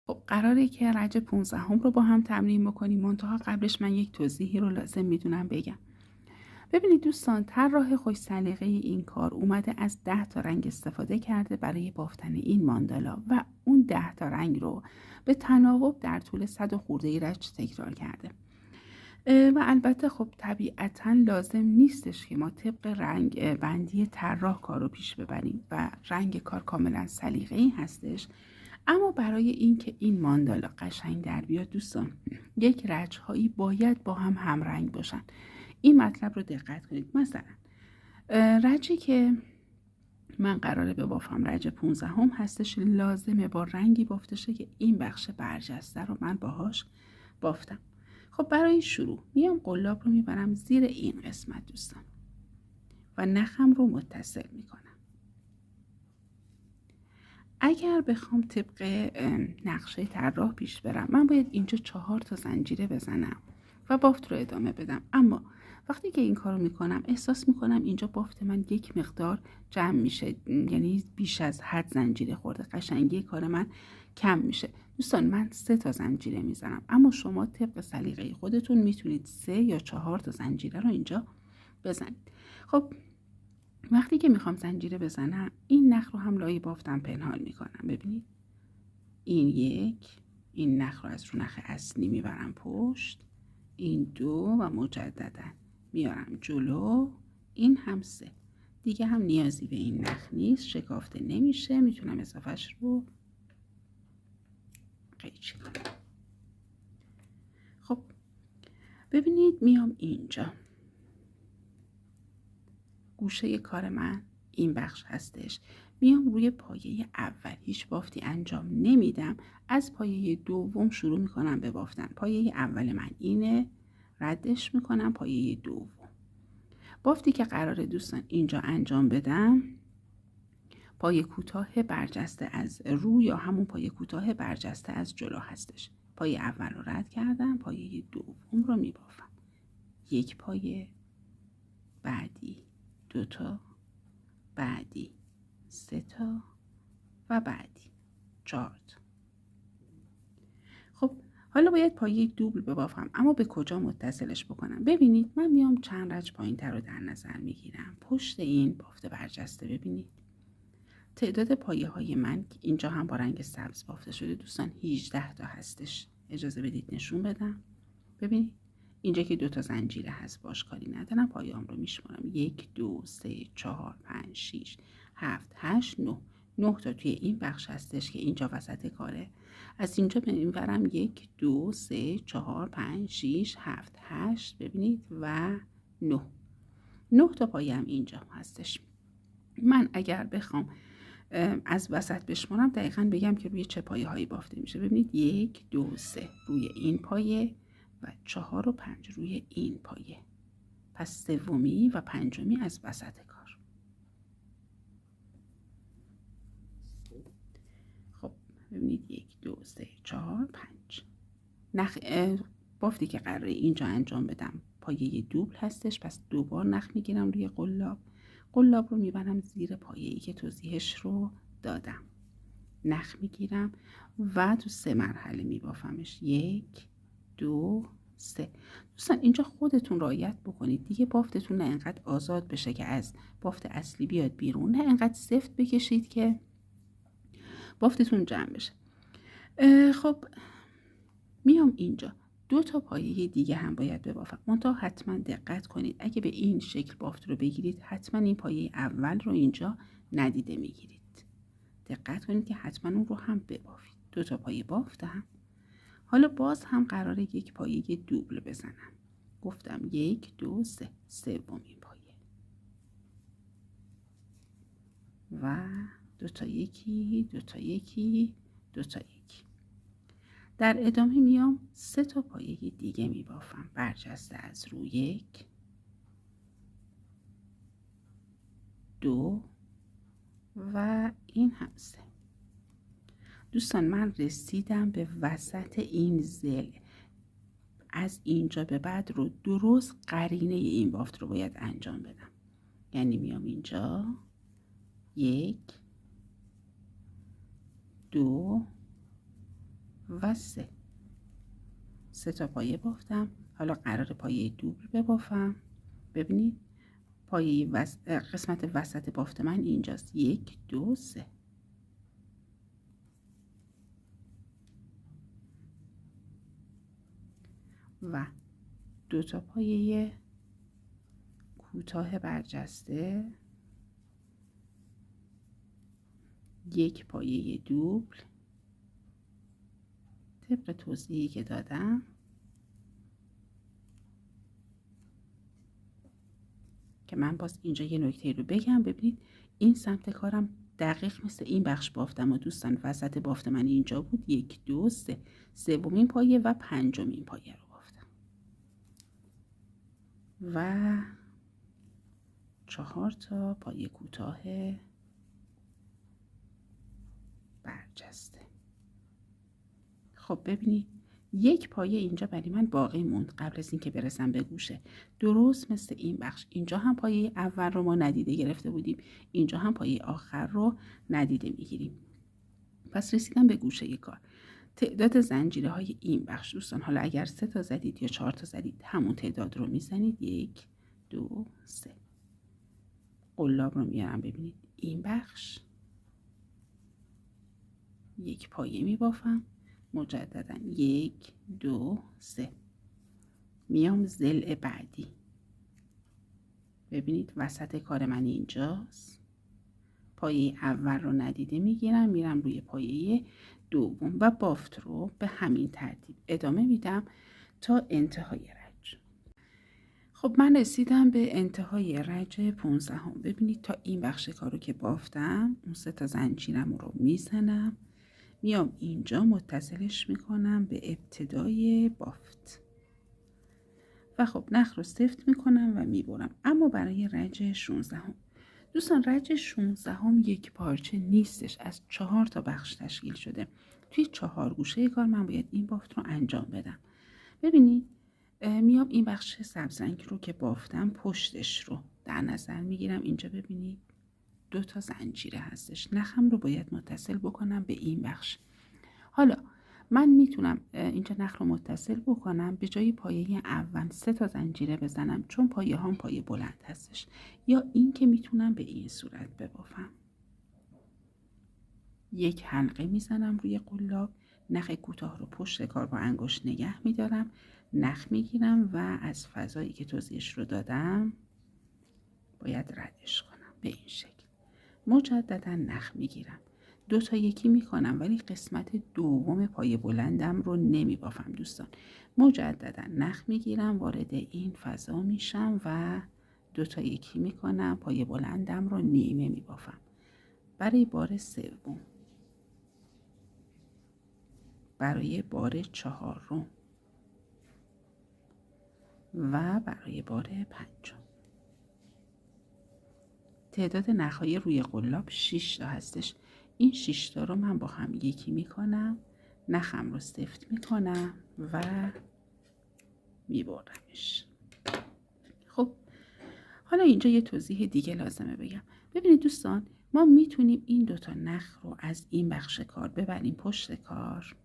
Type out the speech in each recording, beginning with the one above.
خب قراره که رج 15 هم رو با هم تمرین بکنیم. منتها قبلش من یک توضیحی رو لازم میدونم بگم. ببینید دوستان، طراح خوش سلیقه این کار اومده از 10 تا رنگ استفاده کرده برای بافتن این ماندالا و اون 10 تا رنگ رو به تناوب در طول 100 خورده رج تکرار کرده. و البته خب طبیعتاً لازم نیستش که ما طبق رنگ بندی طراح کار رو پیش ببریم و رنگ کار کاملا سلیقه‌ای هستش. اما برای اینکه این ماندالا قشنگ در بیاد دوستان، یک رج‌هایی باید با هم همرنگ باشن. این مطلب رو دقت کنید. مثلا رجی که من قراره به بافم رج 15 هم هستش، لازمه با رنگی بافته شه که این بخش برجسته رو من باهاش بافتم. خب برای شروع میام قلاب رو میبرم زیر این قسمت دوستان و نخم رو متصل میکنم. اگر بخوام طبق نقشه طراح پیش برم، من باید اینجا 4 تا زنجیره بزنم و بافت رو ادامه بدم. اما وقتی که این کارو میکنم احساس میکنم اینجا بافت من یک مقدار جمع میشه، یعنی بیش از حد زنجیره خورده، قشنگی کار من کم میشه. دوستان من 3 تا زنجیره میزنم، اما شما طبق سلیقه خودتون میتونید 3 یا 4 تا زنجیره رو اینجا بزنید. خب وقتی که میخوام زنجیره بزنم، این نخ رو هم لای بافتم پنهان میکنم. ببینید این نخ رو از رو نخ اصلی میبرم پشت، این 2 و مجددا میارم جلو، این هم 3. دیگه هم نیازی به این نخ نیست، شکافته نمیشه، میتونم اضافهش رو قیچی کنم. خب ببینید میام اینجا، گوشه کار من این بخش هستش. میام روی پایه اول، هیچ بافتی انجام نمیدم، از پایه دوم شروع میکنم به بافتن. پایه اول من اینه، ردش میکنم پایه دوم. بافتی که قراره دوستان اینجا انجام بدم، پایه کوتاه برجسته از رو یا همون پایه کوتاه برجسته از جلو هستش. پایه اول رو رد کردم، پایه دوم رو میبافم. یک پایه، بعدی 2 تا، بعدی 3 تا و بعدی 4 تا. خب حالا باید پایه دوبل ببافم، اما به کجا متصلش بکنم؟ ببینید من میام چند رج پایین تر رو در نظر میگیرم. پشت این بافت برجسته ببینید تعداد پایه های من اینجا هم با رنگ سبز بافته شده دوستان 18 تا هستش. اجازه بدید نشون بدم. ببینید اینجا که 2 تا زنجیره هست باش کاری ندارم، پایه‌ام رو میشمارم 1 2 3 4 5 6 7 8 9. 9 تا توی این بخش هستش که اینجا وسط کاره. از اینجا به این ورم 1 2 3 4 5 6 7 8 ببینید و 9. 9 تا پایه‌ام اینجا هستش. من اگر بخوام از وسط بشمارم دقیقاً بگم که روی چه پایه هایی بافته میشه. ببینید 1 2 3 روی این پایه و 4 و 5 روی این پایه. پس سومی و پنجمی از وسط کار. خب ببینید 1 2 3 4 5 بافتی که قراره اینجا انجام بدم پایه دوبل هستش، پس 2 بار نخ میگیرم روی قلاب. قلاب رو میبرم زیر پایه‌ای که توضیحش رو دادم، نخ میگیرم و تو 3 مرحله میبافمش. 1 2 3. دوستان اینجا خودتون رعایت بکنید دیگه، بافتتون نه انقدر آزاد بشه که از بافت اصلی بیاد بیرون، نه انقدر سفت بکشید که بافتتون جمع بشه. خب میام اینجا 2 تا پایه دیگه هم باید ببافم. منتها حتما دقت کنید اگه به این شکل بافت رو بگیرید حتما این پایه اول رو اینجا ندیده میگیرید. دقت کنید که حتما اون رو هم ببافید. 2 تا پایه بافتم. حالا باز هم قراره یک پایه دوبل بزنم. گفتم 1 2 3 سومین پایه و 2 تا یکی 2 تا یکی 2 تا یکی. در ادامه میام 3 تا پایه دیگه میبافم برجسته از رو. 1 2 و این هم 3. دوستان من رسیدم به وسط این زل. از اینجا به بعد رو درست قرینه این بافت رو باید انجام بدم. یعنی میام اینجا 1 2 و 3. 3 تا پایه بافتم. حالا قرار پایه دوبل ببافم. ببینید پایه قسمت وسط بافت من اینجاست. 1 2 3 و 2 تا پایه کوتاه برجسته، 1 پایه دوبل طبق توضیحی که دادم که من باز اینجا یه نکته رو بگم. ببینید این سمت کارم دقیق مثل این بخش بافتم و دوستان وسط بافت من اینجا بود. 1 2 3 سومین پایه و پنجمین پایه رو بافتم و 4 تا پایه کوتاه برجسته. خب ببینید 1 پایه اینجا برای من باقی موند قبل از اینکه برسم به گوشه. درست مثل این بخش اینجا هم پایه اول رو ما ندیده گرفته بودیم، اینجا هم پایه آخر رو ندیده میگیریم. پس رسیدم به گوشه کار. تعداد زنجیره های این بخش دوستان، حالا اگر 3 تا زدید یا 4 تا زدید همون تعداد رو میزنید. 1 2 3 قلاب رو میارم. ببینید این بخش 1 پایه میبافم، مجددا 1 2 3 میام ضلع بعدی. ببینید وسط کار من اینجاست. پایه اول رو ندیده میگیرم، میرم روی پایه دوم و بافت رو به همین ترتیب ادامه میدم تا انتهای رج. خب من رسیدم به انتهای رج 15. ببینید تا این بخش کارو که بافتم اون 3 تا زنجیرم رو میزنم، میام اینجا متصلش میکنم به ابتدای بافت و خب نخ رو سفت میکنم و میبرم. اما برای رج 16 دوستان رج 16 یک پارچه نیستش، از 4 تا بخش تشکیل شده. توی 4 گوشه کار من باید این بافت رو انجام بدم. ببینید میام این بخش سبز رنگ رو که بافتم پشتش رو در نظر میگیرم. اینجا ببینید 2 تا زنجیره هستش، نخم رو باید متصل بکنم به این بخش. حالا من میتونم اینجا نخ رو متصل بکنم، به جای پایه اول 3 تا زنجیره بزنم چون پایه هم پایه بلند هستش، یا این که میتونم به این صورت ببافم. 1 حلقه میزنم روی قلاب، نخ کوتاه رو پشت کار با انگشت نگه میدارم، نخ میگیرم و از فضایی که توضیحش رو دادم باید ردش کنم به این شکل. مجددا نخ میگیرم، 2 تا یکی میکنم ولی قسمت دوم پایه بلندم رو نمی بافم دوستان. مجددا نخ میگیرم، وارد این فضا میشم و 2 تا یکی میکنم، پایه بلندم رو نیمه می بافم. برای بار سوم، برای بار 4 و برای بار 5. تعداد نخهای روی قلاب 6 تا هستش. این 6 تا رو من با هم یکی میکنم، نخم رو سفت میکنم و میبرمش. خب حالا اینجا یه توضیح دیگه لازمه بگم. ببینید دوستان ما میتونیم این 2 تا نخ رو از این بخش کار ببریم پشت کار،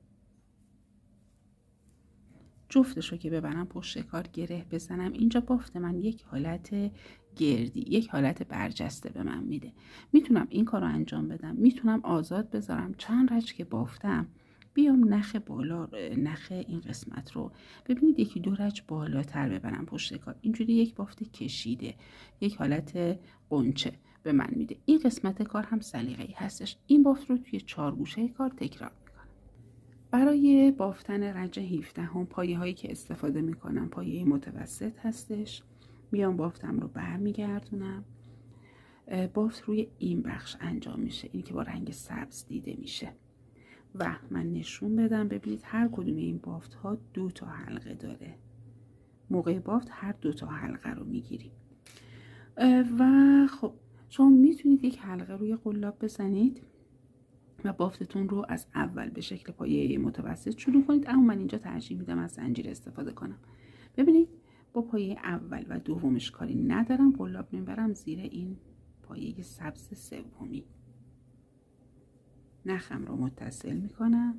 جفتش رو که ببرم پشت کار گره بزنم. اینجا بافت من یک حالت گردی، یک حالت برجسته به من میده. میتونم این کار رو انجام بدم، میتونم آزاد بذارم چند رج که بافتم بیام نخ بالا، نخ این قسمت رو ببینید 1 2 رج بالاتر ببرم پشت کار. اینجوری یک بافت کشیده، یک حالت قنچه به من میده. این قسمت کار هم سلیقه‌ای هستش. این بافت رو توی 4 گوشه کار تکرار. برای بافتن رج 17 پایه هایی که استفاده میکنم پایه متوسط هستش. میام بافتم رو برمیگردونم، بافت روی این بخش انجام میشه، این که با رنگ سبز دیده میشه و من نشون بدم. ببینید هر کدوم این بافت ها 2 تا حلقه داره. موقع بافت هر 2 تا حلقه رو میگیریم و خب شما میتونید یک حلقه روی قلاب بزنید و بافتتون رو از اول به شکل پایه متوسط شروع کنید، اما من اینجا ترجیح میدم از زنجیر استفاده کنم. ببینید با پایه اول و دومش کاری ندارم، قلاب میبرم زیر این پایه سبز سومی، نخم رو متصل میکنم،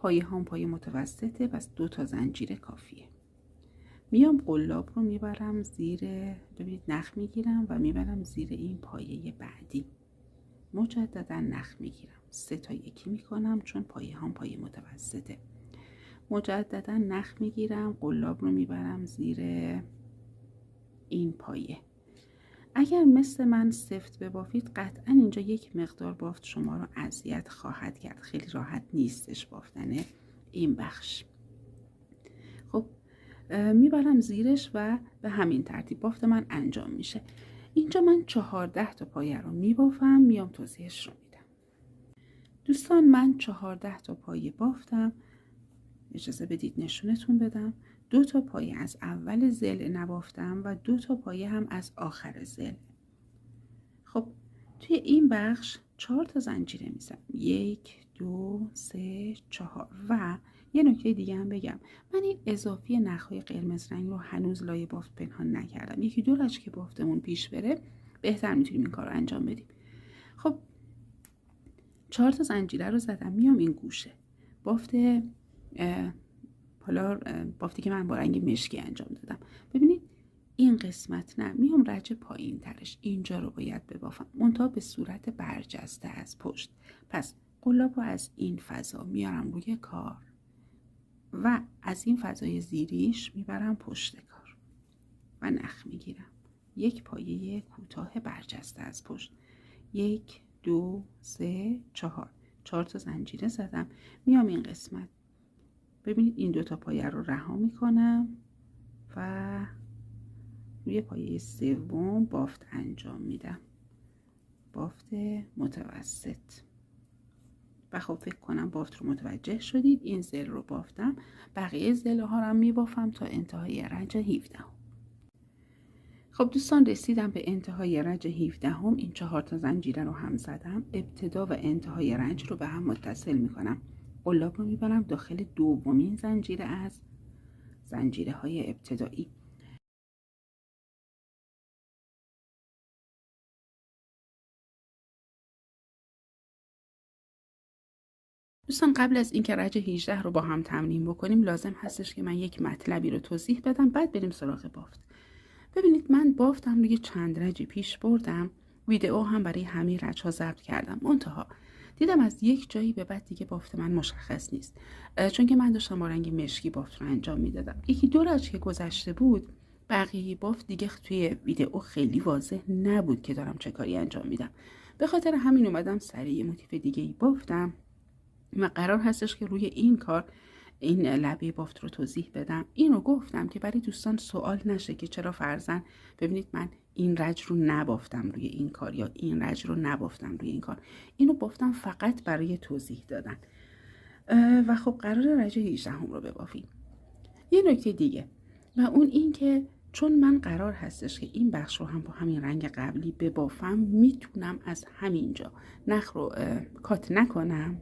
پایه هم پایه متوسطه، پس 2 تا زنجیر کافیه. میام قلاب رو میبرم زیر، ببینید نخ میگیرم و میبرم زیر این پایه بعدی، مجددا نخ میگیرم، 3 تا یکی میکنم چون پایه هم پایه متوسطه. مجددا نخ میگیرم، قلاب رو میبرم زیر این پایه. اگر مثل من سفت ببافید قطعا اینجا یک مقدار بافت شما رو اذیت خواهد کرد، خیلی راحت نیستش بافتن این بخش. خب میبرم زیرش و به همین ترتیب بافت من انجام میشه. اینجا من 14 تا پایه رو میبافم، میام توضیحش رو میدم. دوستان من 14 تا پایه بافتم، اجازه بدید نشونتون بدم. 2 تا پایه از اول ضلع نبافتم و 2 تا پایه هم از آخر ضلع. خب توی این بخش 4 تا زنجیره میزنم، 1 2 3 4. و یه نکته دیگه هم بگم، من این اضافی نخهای قرمز رنگ رو هنوز لایه بافت پنهان نکردم. 1-2 رج که بافتمون پیش بره بهتر میتونیم این کار رو انجام بدیم. خب 4 تا زنجیره رو زدم، میام این گوشه بافت حالا بافتی که من با رنگ مشکی انجام دادم. ببینید این قسمت نه، میام رج پایین ترش، اینجا رو باید ببافم، منتها به صورت برجسته از پشت. پس قلاب رو از این فضا میارم روی کار و از این فضای زیریش میبرم پشت کار و نخ میگیرم. یک پایه کوتاه برجسته از پشت، 1 2 3 4. 4 تا زنجیره زدم، میام این قسمت، ببینید این 2 تا پایه رو رها میکنم و روی پایه سوم بافت انجام میدم، بافت متوسط. و خب فکر کنم بافت رو متوجه شدید. این ضلع رو بافتم، بقیه ضلع ها رو هم میبافم تا انتهای رنج 17. خب دوستان رسیدم به انتهای رنج 17. این 4 تا زنجیره رو هم زدم، ابتدا و انتهای رنج رو به هم متصل میکنم. قلاب رو میبرم داخل دومین زنجیره از زنجیره های ابتدایی. دوستان قبل از اینکه رنج 18 رو با هم تمرین بکنیم لازم هستش که من یک مطلبی رو توضیح بدم، بعد بریم سراغ بافت. ببینید من بافتم روی چند رنج پیش بردم، ویدئو هم برای همه رنج ها ضبط کردم، منتها دیدم از یک جایی به بعد دیگه بافت من مشخص نیست، چون که من داشتم با رنگ مشکی بافت رو انجام میدادم. 1-2 رنج که گذشته بود بقیه بافت دیگه توی ویدئو خیلی واضح نبود که دارم چه کاری انجام میدم. به خاطر همین اومدم سریع موتیف دیگه ای بافتم و قرار هستش که روی این کار این لبه بافت رو توضیح بدم. این رو گفتم که برای دوستان سوال نشه که چرا فرضاً ببینید من این رنج رو نبافتم روی این کار یا این رنج رو نبافتم روی این کار. اینو بافتم فقط برای توضیح دادن. و خب قرار رنج 18 هم رو ببافیم. یه نکته دیگه و اون این که چون من قرار هستش که این بخش رو هم با همین رنگ قبلی ببافم، میتونم از همینجا نخ رو کات نکنم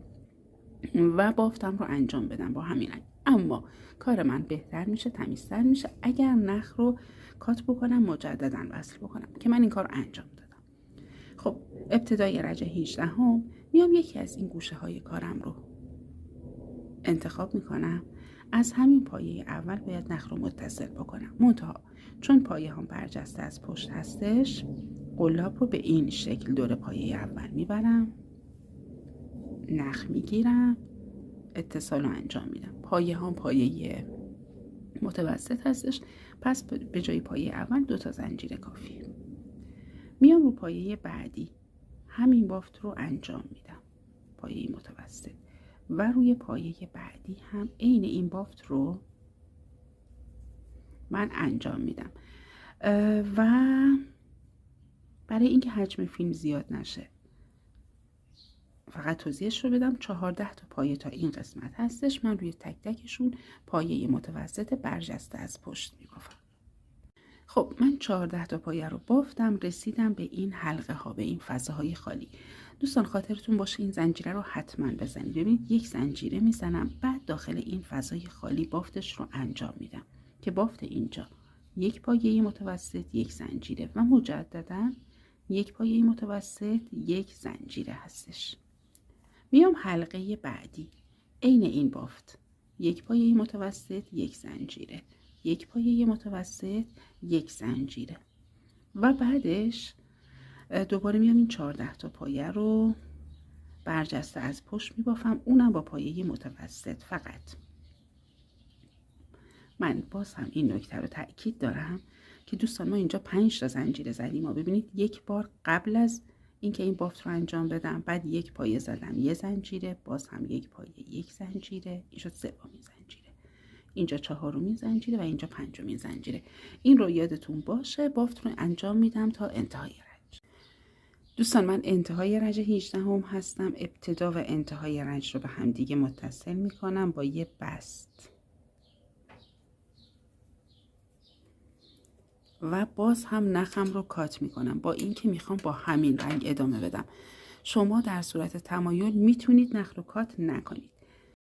و بافتم رو انجام بدم با همین رنگ. اما کار من بهتر میشه، تمیزتر میشه اگر نخ رو کات بکنم مجددا وصل بکنم که من این کار رو انجام دادم. خب ابتدای رنج 18 هم میام یکی از این گوشه های کارم رو انتخاب میکنم، از همین پایه اول باید نخ رو متصل بکنم، منتها چون پایه هم برجسته از پشت هستش قلاب رو به این شکل دور پایه اول میبرم، نخ میگیرم، اتصال رو انجام میدم. پایه هم پایه متوسط هستش، پس به جای پایه اول 2 تا زنجیر کافیه. میام رو پایه بعدی همین بافت رو انجام میدم، پایه متوسط، و روی پایه بعدی هم عین این بافت رو من انجام میدم. و برای اینکه حجم فیلم زیاد نشه فقط توضیحش رو بدم، 14 تا پایه تا این قسمت هستش، من روی تک تکشون پایه متوسط برجسته از پشت میبافم. خب من 14 تا پایه رو بافتم، رسیدم به این حلقه ها، به این فضاهای خالی. دوستان خاطرتون باشه این زنجیره رو حتما بزنید. ببینید یک زنجیره میزنم، بعد داخل این فضای خالی بافتش رو انجام میدم که بافت اینجا یک پایه متوسط یک زنجیره و مجددا یک پایه متوسط یک زنجیره هستش. میام حلقه بعدی عین این بافت، یک پایه متوسط، یک زنجیره، یک پایه متوسط، یک زنجیره و بعدش دوباره میام این 14 تا پایه رو برجسته از پشت میبافم، اونم با پایه متوسط. فقط من باز هم این نکته رو تأکید دارم که دوستان ما اینجا 5 تا زنجیره زدیم و ببینید یک بار قبل از اینکه این بافت رو انجام بدم بعد یک پایه زدم، یه زنجیره، باز هم یک پایه، یک زنجیره، این شد سومین زنجیره، اینجا چهارمین زنجیره و اینجا پنجمین زنجیره. این رو یادتون باشه. بافت رو انجام میدم تا انتهای رنج. دوستان من انتهای رنج 18 هم هستم. ابتدا و انتهای رنج رو به هم دیگه متصل میکنم با یه بست و باز هم نخم رو کات میکنم با اینکه میخوام با همین رنگ ادامه بدم. شما در صورت تمایل میتونید نخ رو کات نکنید.